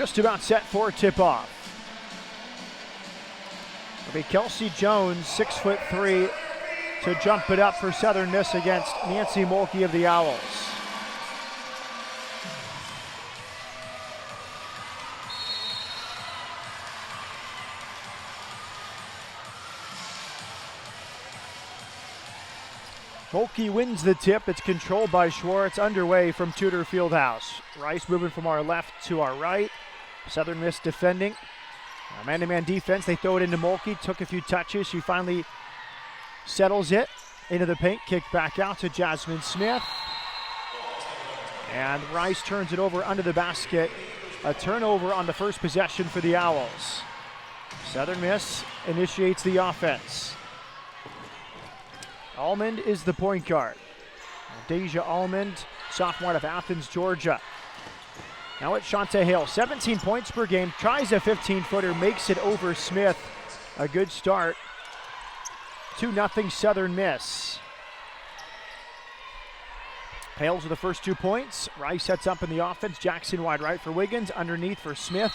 just about set for tip-off. It'll be Kelsey Jones, 6'3", to jump it up for Southern Miss against Nancy Mulkey of the Owls. Mulkey wins the tip. It's controlled by Schwartz, underway from Tudor Fieldhouse. Rice moving from our left to our right. Southern Miss defending. Man-to-man defense, they throw it into Mulkey, took a few touches. She finally settles it into the paint, kick back out to Jasmine Smith. And Rice turns it over under the basket. A turnover on the first possession for the Owls. Southern Miss initiates the offense. Almond is the point guard. Deja Almond, sophomore out of Athens, Georgia. Now it's Shantae Hale, 17 points per game, tries a 15-footer, makes it over Smith. A good start. 2-0 Southern Miss. Hales with the first 2 points. Rice sets up in the offense. Jackson wide right for Wiggins, underneath for Smith.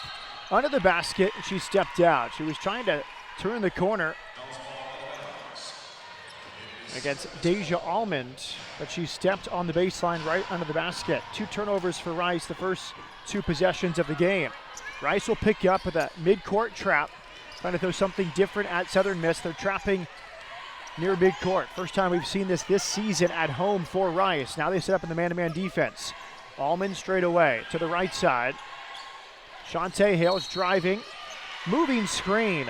Under the basket, she stepped out. She was trying to turn the corner against Deja Almond, but she stepped on the baseline right under the basket. 2 turnovers for Rice, the first 2 possessions of the game. Rice will pick up with a midcourt trap, trying to throw something different at Southern Miss. They're trapping near midcourt. First time we've seen this season at home for Rice. Now they set up in the man-to-man defense. Almond straight away to the right side. Shantae Hale's driving, moving screen.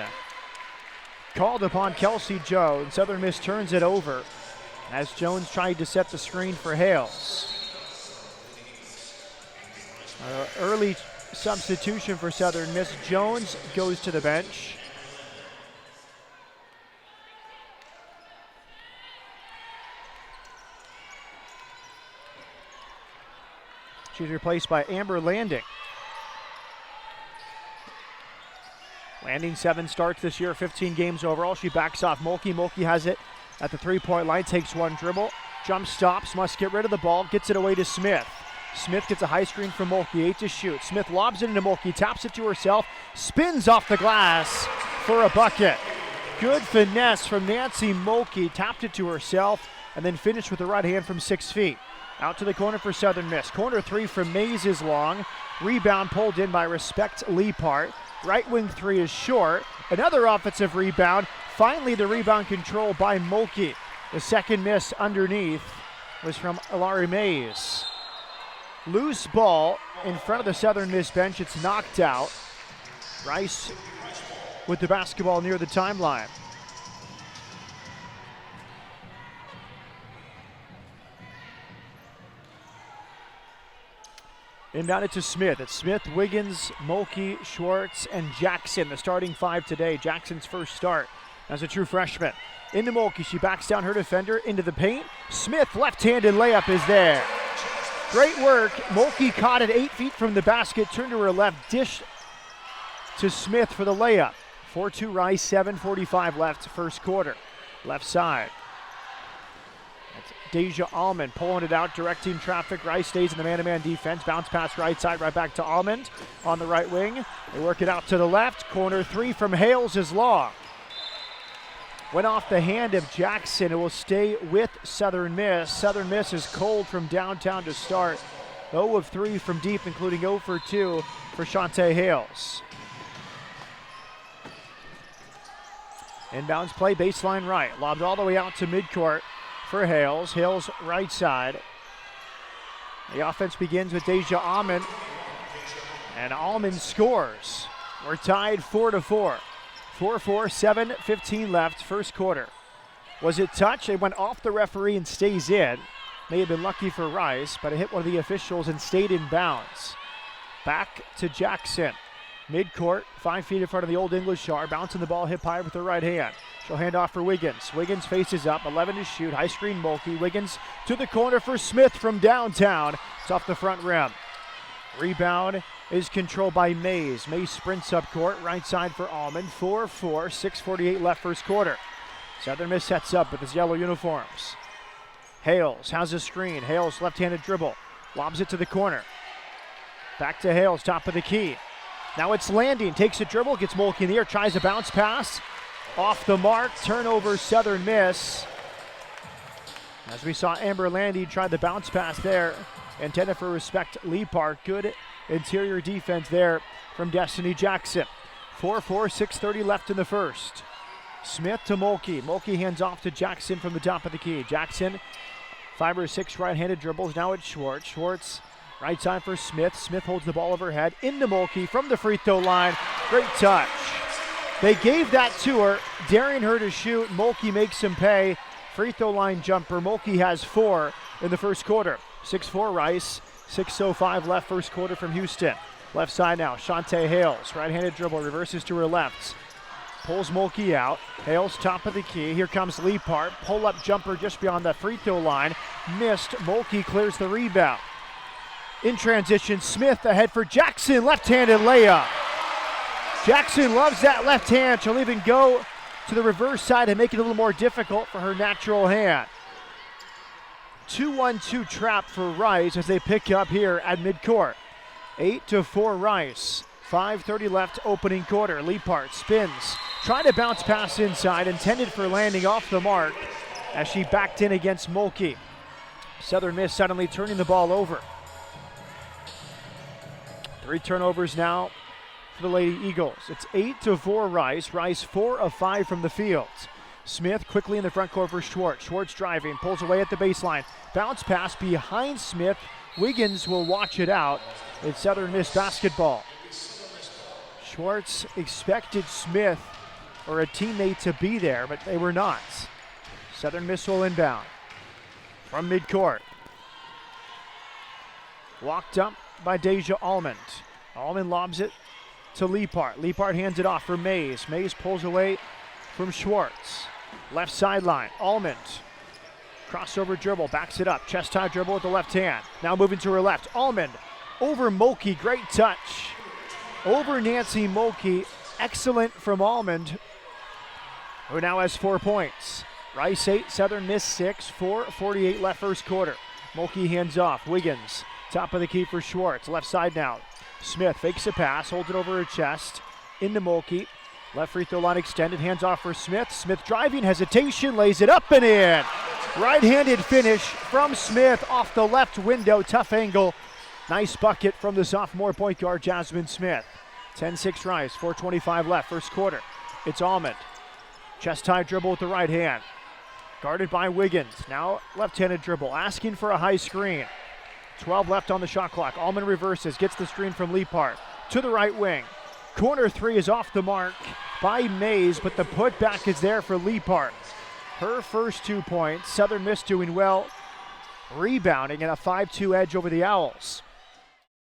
Called upon Kelsey Jones. Southern Miss turns it over as Jones tried to set the screen for Hales. Early substitution for Southern Miss. Jones goes to the bench. She's replaced by Amber Landing. Landing 7 starts this year, 15 games overall. She backs off Mulkey. Mulkey has it at the 3-point line, takes one dribble, jump stops, must get rid of the ball, gets it away to Smith. Smith gets a high screen from Mulkey, 8 to shoot. Smith lobs it into Mulkey, taps it to herself, spins off the glass for a bucket. Good finesse from Nancy Mulkey, tapped it to herself, and then finished with the right hand from 6 feet. Out to the corner for Southern Miss. Corner 3 from Mays is long. Rebound pulled in by Respect Leapart. Right wing 3 is short. Another offensive rebound. Finally the rebound control by Mulkey. The second miss underneath was from Ilari Mays. Loose ball in front of the Southern Miss bench. It's knocked out. Rice with the basketball near the timeline. Inbound it to Smith. It's Smith, Wiggins, Mulkey, Schwartz, and Jackson, the starting 5 today. Jackson's first start as a true freshman. Into Mulkey, she backs down her defender, into the paint. Smith, left-handed layup is there. Great work. Mulkey caught it 8 feet from the basket, turned to her left, dished to Smith for the layup. 4-2 Rice, 7:45 left, first quarter. Left side. Deja Almond pulling it out, directing traffic. Rice stays in the man-to-man defense. Bounce pass right side, right back to Almond on the right wing. They work it out to the left. Corner 3 from Hales is long. Went off the hand of Jackson. It will stay with Southern Miss. Southern Miss is cold from downtown to start. 0 of 3 from deep, including 0 for 2 for Shantae Hales. Inbounds play, baseline right. Lobbed all the way out to midcourt for Hales. Hales right side. The offense begins with Deja Almond, and Almond scores. We're tied 4-4. 4-4, 7:15 left, first quarter. Was it touch? It went off the referee and stays in. May have been lucky for Rice, but it hit one of the officials and stayed in bounds. Back to Jackson. Midcourt, 5 feet in front of the Old English Yard, bouncing the ball hip high with her right hand. She'll hand off for Wiggins. Wiggins faces up, 11 to shoot, high screen Mulkey. Wiggins to the corner for Smith from downtown. It's off the front rim. Rebound is controlled by Mays. Mays sprints up court, right side for Almond. 4-4, 6:48 left first quarter. Southern Miss sets up with his yellow uniforms. Hales has a screen. Hales left-handed dribble. Lobs it to the corner. Back to Hales, top of the key. Now it's Landing, takes a dribble, gets Mulkey in the air, tries a bounce pass. Off the mark, turnover, Southern Miss. As we saw Amber Landy try the bounce pass there, intended for Respect Lee Park. Good interior defense there from Destiny Jackson. 4-4, 6:30 left in the first. Smith to Mulkey. Mulkey hands off to Jackson from the top of the key. Jackson, 5 or 6 right-handed dribbles. Now it's Schwartz. Schwartz, right side for Smith. Smith holds the ball overhead into Mulkey from the free throw line. Great touch. They gave that to her, daring her to shoot. Mulkey makes him pay. Free throw line jumper. Mulkey has 4 in the first quarter. 6-4 Rice. 6:05 left first quarter from Houston. Left side now, Shantae Hales. Right-handed dribble, reverses to her left. Pulls Mulkey out. Hales top of the key. Here comes Lee Park. Pull-up jumper just beyond the free throw line. Missed. Mulkey clears the rebound. In transition, Smith ahead for Jackson. Left-handed layup. Jackson loves that left hand. She'll even go to the reverse side and make it a little more difficult for her natural hand. 2-1-2 trap for Rice as they pick up here at midcourt. 8-4 Rice. 5:30 left opening quarter. Lee Park spins. Trying to bounce pass inside. Intended for Landing off the mark as she backed in against Mulkey. Southern Miss suddenly turning the ball over. 3 turnovers now for the Lady Eagles. It's 8-4 Rice. Rice 4 of 5 from the field. Smith quickly in the front court for Schwartz. Schwartz driving, pulls away at the baseline. Bounce pass behind Smith. Wiggins will watch it out. It's Southern Miss basketball. Schwartz expected Smith or a teammate to be there, but they were not. Southern Miss will inbound from midcourt. Walked up by Deja Almond. Almond lobs it to Lee Park. Lee Park hands it off for Mays. Mays pulls away from Schwartz. Left sideline, Almond. Crossover dribble, backs it up. Chest high dribble with the left hand. Now moving to her left. Almond over Mulkey, great touch. Over Nancy Mulkey, excellent from Almond, who now has 4 points. Rice 8, Southern Miss 6, 4:48 left first quarter. Mulkey hands off, Wiggins, top of the key for Schwartz. Left side now. Smith fakes a pass, holds it over her chest, into Mulkey. Left free throw line extended, hands off for Smith. Smith driving, hesitation, lays it up and in. Right-handed finish from Smith off the left window, tough angle. Nice bucket from the sophomore point guard, Jasmine Smith. 10-6 Rice, 4:25 left, first quarter. It's Almond. Chest high dribble with the right hand. Guarded by Wiggins. Now left-handed dribble, asking for a high screen. 12 left on the shot clock. Almond reverses, gets the screen from Lee Park. To the right wing. Corner 3 is off the mark by Mays, but the putback is there for Lee Park. Her first 2 points. Southern Miss doing well, rebounding and a 5-2 edge over the Owls.